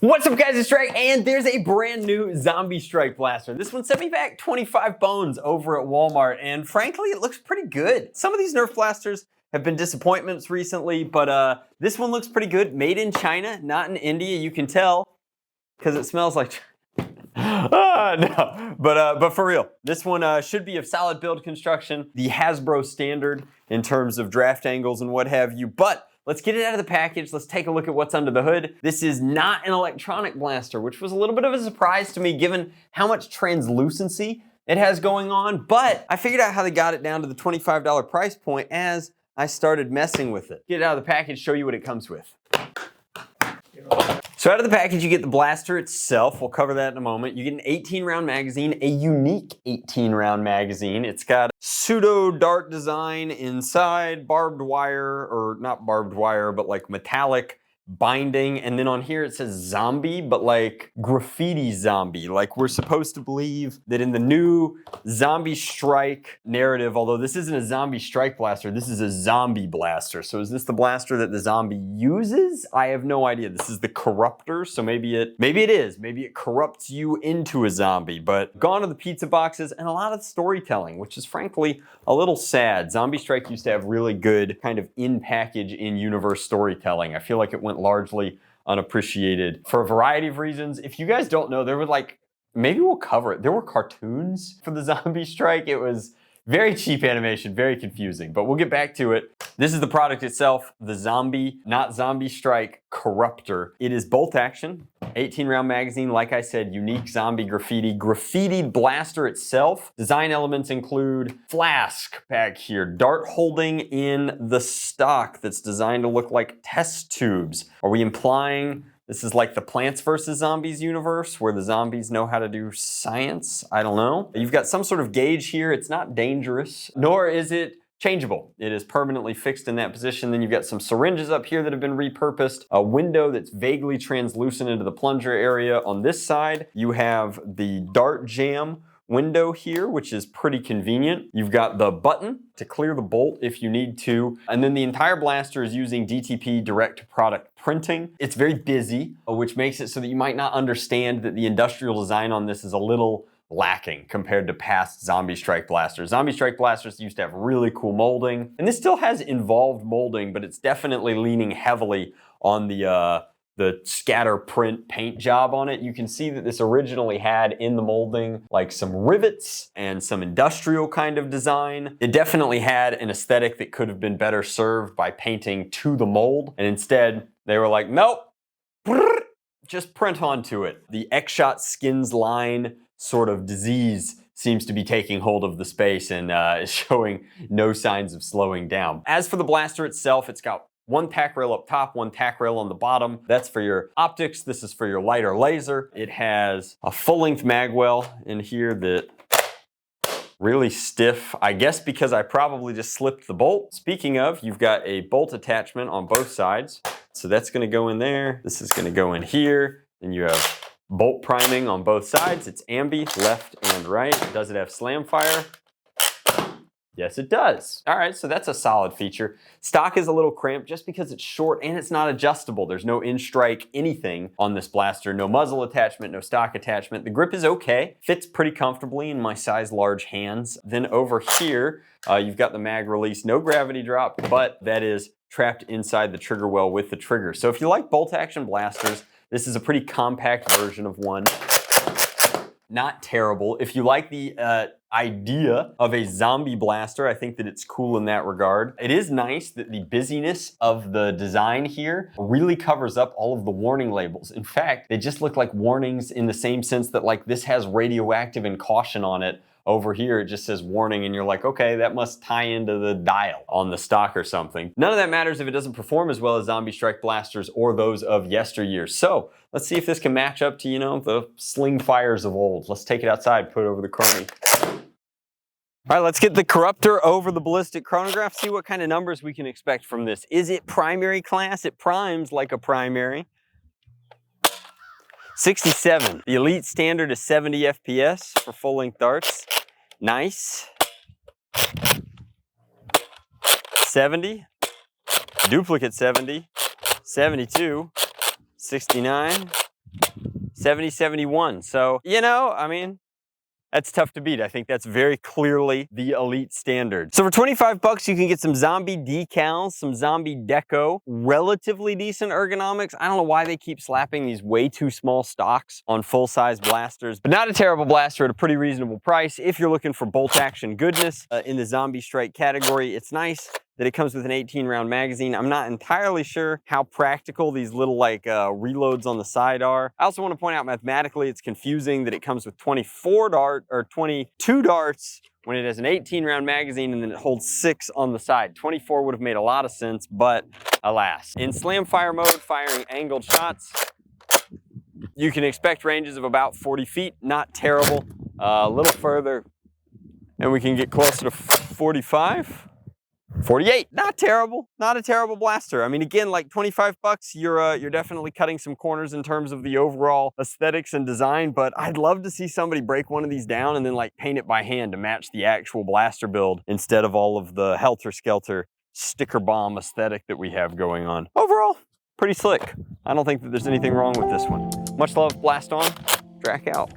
What's up guys, it's Drac, and there's a brand new Zombie Strike Blaster. This one sent me back 25 bones over at Walmart, and frankly, it looks pretty good. Some of these Nerf blasters have been disappointments recently, but this one looks pretty good. Made in China, not in India, you can tell, because it smells like no, but for real, this one should be of solid build construction, the Hasbro standard in terms of draft angles and what have you, but let's get it out of the package. Let's take a look at what's under the hood. This is not an electronic blaster, which was a little bit of a surprise to me given how much translucency it has going on, but I figured out how they got it down to the $25 price point as I started messing with it. Get it out of the package, show you what it comes with. So out of the package, you get the blaster itself. We'll cover that in a moment. You get an 18-round magazine, a unique 18-round magazine. It's got pseudo dart design inside, barbed wire, or not barbed wire, but like metallic binding. And then on here it says zombie, but like graffiti zombie. Like we're supposed to believe that in the new Zombie Strike narrative, although this isn't a Zombie Strike blaster, this is a zombie blaster. So is this the blaster that the zombie uses? I have no idea. This is the Corrupter, so maybe it is. Maybe it corrupts you into a zombie, but gone are the pizza boxes and a lot of storytelling, which is frankly a little sad. Zombie Strike used to have really good kind of in-package, in-universe storytelling. I feel like it went largely unappreciated for a variety of reasons. If you guys don't know, there were like, maybe we'll cover it. There were cartoons for the Zombie Strike. It was very cheap animation, very confusing, but we'll get back to it. This is the product itself, the Zombie, not Zombie Strike, Corrupter. It is bolt action, 18-round magazine, like I said, unique zombie graffiti. Graffitied blaster itself. Design elements include flask back here, dart holding in the stock that's designed to look like test tubes. Are we implying this is like the Plants vs. Zombies universe where the zombies know how to do science? I don't know. You've got some sort of gauge here. It's not dangerous, nor is it changeable. It is permanently fixed in that position. Then you've got some syringes up here that have been repurposed, a window that's vaguely translucent into the plunger area. On this side, you have the dart jam window here, which is pretty convenient. You've got the button to clear the bolt if you need to. And then the entire blaster is using DTP direct to product printing. It's very busy, which makes it so that you might not understand that the industrial design on this is a little lacking compared to past Zombie Strike blasters. Zombie Strike blasters used to have really cool molding, and this still has involved molding, but it's definitely leaning heavily on the scatter print paint job on it. You can see that this originally had in the molding like some rivets and some industrial kind of design. It definitely had an aesthetic that could have been better served by painting to the mold, and instead they were like, nope, just print onto it. The X-Shot Skins line sort of disease seems to be taking hold of the space and is showing no signs of slowing down. As for the blaster itself, it's got one tack rail up top, one tack rail on the bottom. That's for your optics. This is for your lighter laser. It has a full-length magwell in here that really stiff, I guess because I probably just slipped the bolt. Speaking of, you've got a bolt attachment on both sides. So that's gonna go in there. This is gonna go in here. And you have bolt priming on both sides. It's ambi, left and right. Does it have slam fire? Yes, it does. All right, so that's a solid feature. Stock is a little cramped just because it's short and it's not adjustable. There's no in-strike anything on this blaster. No muzzle attachment, no stock attachment. The grip is okay. Fits pretty comfortably in my size large hands. Then over here, you've got the mag release. No gravity drop, but that is trapped inside the trigger well with the trigger. So if you like bolt action blasters, this is a pretty compact version of one. Not terrible. If you like the idea of a zombie blaster, I think that it's cool in that regard. It is nice that the busyness of the design here really covers up all of the warning labels. In fact, they just look like warnings in the same sense that like this has radioactive and caution on it. Over here, it just says warning, and you're like, okay, that must tie into the dial on the stock or something. None of that matters if it doesn't perform as well as Zombie Strike blasters or those of yesteryear. So let's see if this can match up to, you know, the sling fires of old. Let's take it outside, put it over the chrony. All right, let's get the Corrupter over the ballistic chronograph, see what kind of numbers we can expect from this. Is it primary class? It primes like a primary. 67. The Elite standard is 70 FPS for full-length darts. Nice. 70. duplicate 70, 72, 69, 70, 71. So, you know, I mean, that's tough to beat. I think that's very clearly the elite standard. So for 25 bucks, you can get some zombie decals, some zombie deco, relatively decent ergonomics. I don't know why they keep slapping these way too small stocks on full-size blasters, but not a terrible blaster at a pretty reasonable price. If you're looking for bolt action goodness in the zombie strike category, it's nice that it comes with an 18-round magazine. I'm not entirely sure how practical these little reloads on the side are. I also want to point out mathematically it's confusing that it comes with 22 darts when it has an 18-round magazine and then it holds 6 on the side. 24 would have made a lot of sense, but alas. In slam fire mode, firing angled shots, you can expect ranges of about 40 feet, not terrible. A little further and we can get closer to 45. 48, not terrible, not a terrible blaster. I mean, again, like 25 bucks, you're definitely cutting some corners in terms of the overall aesthetics and design, but I'd love to see somebody break one of these down and then like paint it by hand to match the actual blaster build instead of all of the helter-skelter sticker bomb aesthetic that we have going on. Overall, pretty slick. I don't think that there's anything wrong with this one. Much love, blast on, Drac out.